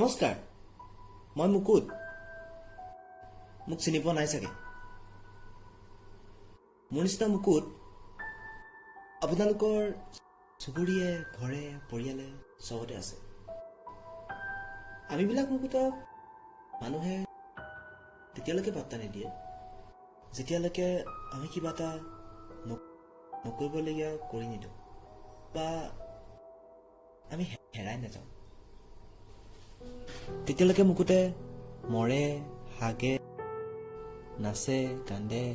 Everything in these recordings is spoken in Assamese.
নমস্কাৰ, মই মুকুট। মোক চিনি পোৱা নাই চাগে। মোৰ নিচিনা মুকুট আপোনালোকৰ চুবুৰীয়ে, ঘৰে, পৰিয়ালে চবতে আছে। আমিবিলাক মুকুটক মানুহে তেতিয়ালৈকে পাত্তা নিদিয়ে যেতিয়ালৈকে আমি কিবা এটা নকৰিবলগীয়া কৰি নিদিওঁ বা আমি হেৰাই নাযাওঁ। তেতিয়ালৈকে মুকুটে মৰে, হাগে, নাচে, কান্দে।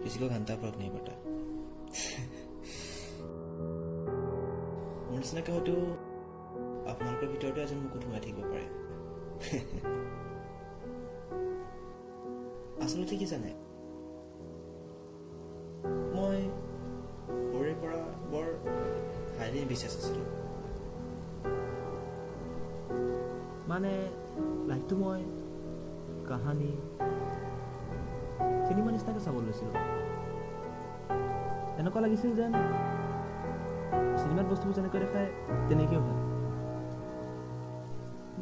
किसी को घंटा फर्क नहीं पड़ता। মোৰ নিচিনাকে হয়তো আপোনালোকৰ ভিতৰতে এজন মুকুট সোমাই থাকিব পাৰে। আচলতে কি জানে, মই সৰুৰে পৰা বৰ হাইলি বিশ্বাস আছিলো। মানে লাইফটো মই কাহানী চিনেমা নিচিনাকৈ চাব লৈছিলোঁ। এনেকুৱা লাগিছিল যেন চিনেমাত বস্তুবোৰ যেনেকৈ দেখায় তেনেকেই হয়।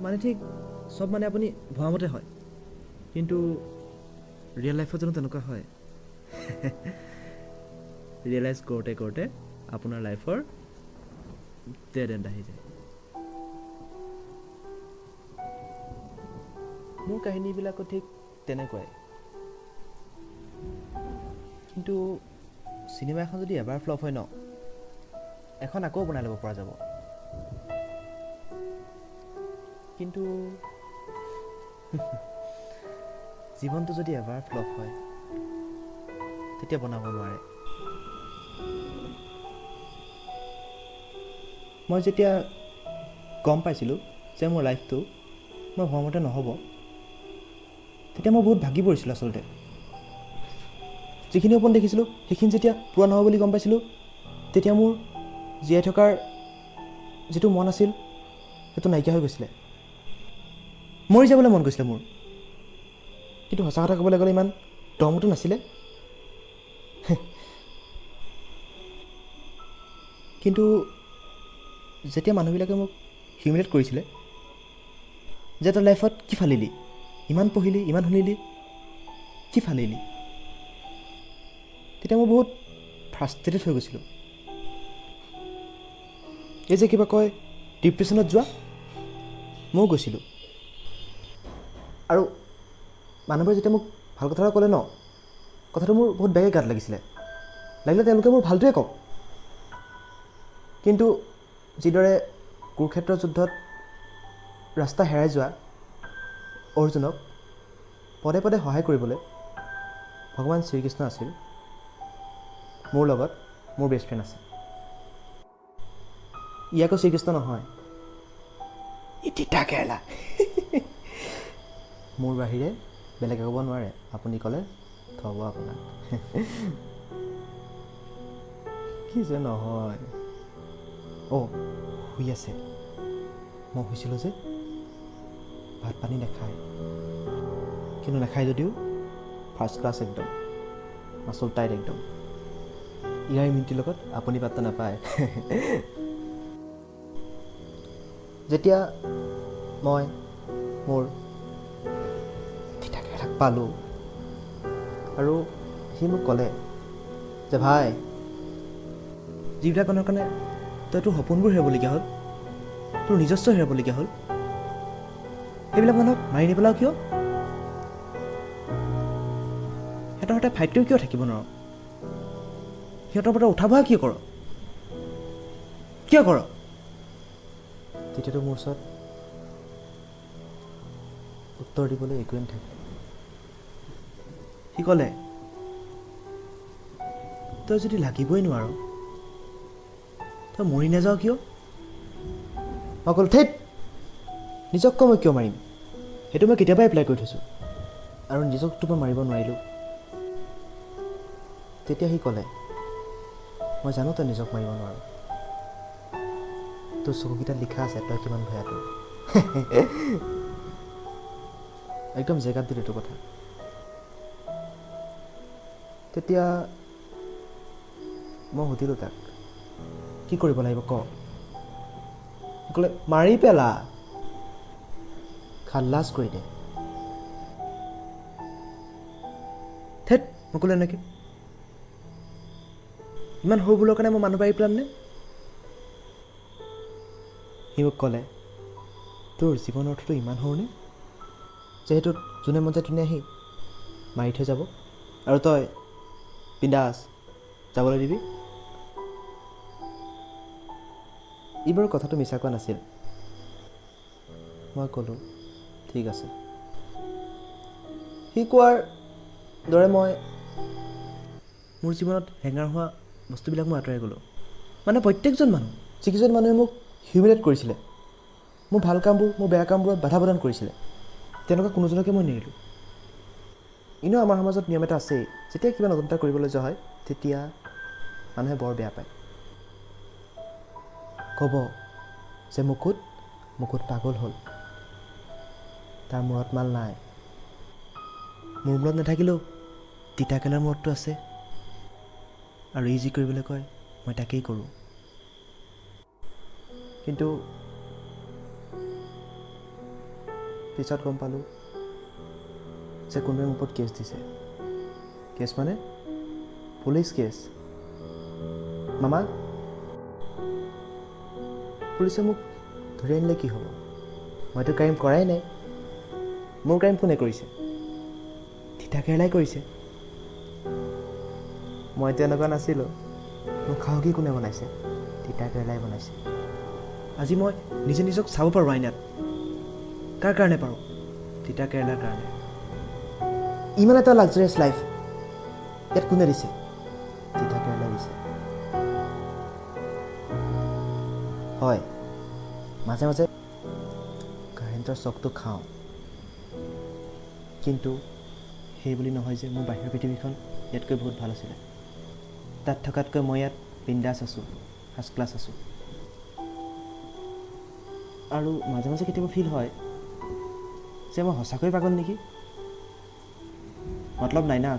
মানে ঠিক চব মানে আপুনি ভবা মতে হয়, কিন্তু ৰিয়েল লাইফত জানো তেনেকুৱা হয়? ৰিয়েলাইজ কৰোঁতে কৰোঁতে আপোনাৰ লাইফৰ ডেড এণ্ড আহি যায়। মোৰ কাহিনীবিলাকো ঠিক তেনেকুৱাই। কিন্তু চিনেমা এখন যদি এবাৰ ফ্লপ হয় ন, এখন আকৌ বনাই ল'ব পৰা যাব। কিন্তু জীৱনটো যদি এবাৰ ফ্লপ হয় তেতিয়া বনাব নোৱাৰে। মই যেতিয়া গম পাইছিলোঁ যে মোৰ লাইফটো মই ভবামতে নহ'ব, তেতিয়া মই বহুত ভাগি পৰিছিলোঁ আচলতে। যিখিনি সপোন দেখিছিলোঁ সেইখিনি যেতিয়া পূৰণ নহ'ব বুলি গম পাইছিলোঁ, তেতিয়া মোৰ জীয়াই থকাৰ যিটো মন আছিল সেইটো নাইকিয়া হৈ গৈছিলে। মৰি যাবলৈ মন গৈছিলে মোৰ। কিন্তু সঁচা কথা ক'বলৈ গ'লে ইমান দমতো নাছিলে। কিন্তু যেতিয়া মানুহবিলাকে মোক হিউমিলেট কৰিছিলে যে তই লাইফত কি ফালিলি, ইমান পঢ়িলি, ইমান শুনিলি, কি ফালিলি, তেতিয়া মই বহুত ফ্ৰাষ্ট্ৰেটেড হৈ গৈছিলোঁ। এই যে কিবা কয় ডিপ্ৰেশ্যনত যোৱা, ময়ো গৈছিলোঁ। আৰু মানুহবোৰে যেতিয়া মোক ভাল কথা এটা ক'লে ন, কথাটো মোৰ বহুত বেয়াকৈ গাত লাগিছিলে। লাগিলে তেওঁলোকে মোৰ ভালটোৱে কওক, কিন্তু যিদৰে কুৰুক্ষেত্ৰ যুদ্ধত ৰাস্তা হেৰাই যোৱা অৰ্জুনক পদে পদে সহায় কৰিবলৈ ভগৱান শ্ৰীকৃষ্ণ আছিল, মোৰ লগত মোৰ বেষ্ট ফ্ৰেণ্ড আছে। ই আকৌ শ্ৰীকৃষ্ণ নহয়, ই তিতা কেৰেলা। মোৰ বাহিৰে বেলেগে ক'ব নোৱাৰে, আপুনি ক'লে থ'ব আপোনাক। কি যে নহয়। অঁ, শুই আছে। মই শুইছিলোঁ যে, ভাত পানী নাখায়, কিন্তু নাখায় যদিও ফাৰ্ষ্ট ক্লাছ একদম, মাচুল টাইট একদম। ইয়াৰ ইমিউনিটিৰ লগত আপুনি পাত্তা নাপায়। যেতিয়া মই মোৰ তিতাকেৰেলাক পালোঁ আৰু সি মোক ক'লে যে ভাই, যিবিলাক মানুহৰ কাৰণে তই তোৰ সপোনবোৰ হেৰাবলগীয়া হ'ল, তোৰ নিজস্ব হেৰাবলগীয়া হ'ল, সেইবিলাক মানুহক মাৰি নেপেলাও কিয়? সিহঁতৰ সৈতে ফাইট কৰি কিয় থাকিব নোৱাৰো? সিহঁতৰ পৰা উঠা বহা কিয় কৰ? কিয় কৰ? তেতিয়াতো মোৰ ওচৰত উত্তৰ দিবলৈ একোৱে নাথাকে। সি ক'লে, তই যদি লাগিবই নোৱাৰ, তই মৰি নাযাওঁ কিয়? মই ক'লো, থেত, নিজককৈ মই কিয় মাৰিম? সেইটো মই কেতিয়াবাই এপ্লাই কৰি থৈছোঁ, আৰু নিজকতো মই মাৰিব নোৱাৰিলোঁ। তেতিয়া সি ক'লে, মই জানো তই নিজক মাৰিব নোৱাৰ, তোৰ চকুকেইটাত লিখা আছে তই কিমান ভয়াতুৰ। একদম জেগাত দিল এইটো কথা। তেতিয়া মই সুধিলোঁ তাক, কি কৰিব লাগিব ক? ক'লে মাৰি পেলা খালাছ কৰি দে থেত মই ক'লো এনেকৈ ইমান সৰু ভুলৰ কাৰণে মই মানুহ মাৰি পেলামনে সি মোক ক'লে তোৰ জীৱনৰ অৰ্থটো ইমান সৰুনে যিহেতু যোনে মন যায় তোনে আহি মাৰি থৈ যাব আৰু তই বিন্দাছ যাবলৈ দিবি ই বাৰু কথাটো মিছা কোৱা নাছিল মই ক'লোঁ ঠিক আছে সি কোৱাৰ দৰে মই মোৰ জীৱনত হেঙাৰ হোৱা বস্তুবিলাক মই আঁতৰাই গ'লোঁ মানে প্ৰত্যেকজন মানুহ যিকেইজন মানুহে মোক হিউমিলেট কৰিছিলে মোৰ ভাল কামবোৰ মোৰ বেয়া কামবোৰত বাধা প্ৰদান কৰিছিলে তেনেকুৱা কোনোজনকে মই নেৰিলোঁ এনেও আমাৰ সমাজত নিয়ম এটা আছেই যেতিয়া কিবা নতুন এটা কৰিবলৈ যোৱা হয় তেতিয়া মানুহে বৰ বেয়া পায় ক'ব যে মুকুট পাগল হ'ল তাৰ মূৰত মাল নাই মোৰ মূৰত নাথাকিলেও তিতাকেলাৰ মূৰতটো আছে আৰু ই যি কৰিবলৈ কয় মই তাকেই কৰোঁ কিন্তু পিছত গম পালোঁ যে কোনোবাই মোৰ ওপৰত কেছ দিছে কেছ মানে পুলিচ কেছ মামা পুলিচে মোক ধৰি আনিলে কি হ'ব মইতো ক্ৰাইম কৰাই নাই মোৰ ক্ৰাইম কোনে কৰিছে তিতা কেৰেলাই কৰিছে মই তেনেকুৱা নাছিলোঁ মোক সাহসী কোনে বনাইছে তিতা কেৰেলাই বনাইছে আজি মই নিজে নিজক চাব পাৰোঁ আইনাত কাৰ কাৰণে পাৰোঁ তিতা কেৰেলাৰ কাৰণে ইমান এটা লাক্সাৰিয়াছ লাইফ ইয়াত কোনে দিছে তিতা কেৰেলাই দিছে হয় মাজে মাজে কাৰেণ্টৰ চকটো খাওঁ কিন্তু সেই বুলি নহয় যে মোৰ বাহিৰৰ পৃথিৱীখন ইয়াতকৈ বহুত ভাল আছিলে তাত থকাতকৈ মই ইয়াত বিন্দাছ আছোঁ ফাৰ্ষ্ট ক্লাছ আছোঁ আৰু মাজে মাজে কেতিয়াবা ফিল হয় যে মই সঁচাকৈ পাগল নেকি মতলব নাই না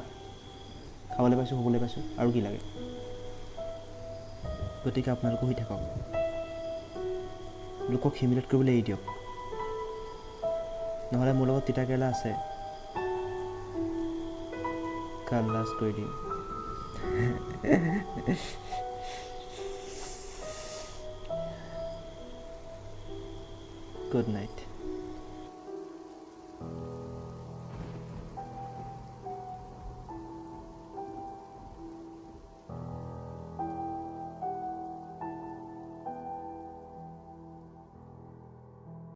খাবলৈ পাইছোঁ শুবলৈ পাইছোঁ আৰু কি লাগে গতিকে আপোনালোকো শুই থাকক লোকক হিউমিলেট কৰিবলৈ এৰি দিয়ক নহ'লে মোৰ লগত তিতা কেৰেলা আছে খালাছ কৰি দিম গুড নাইট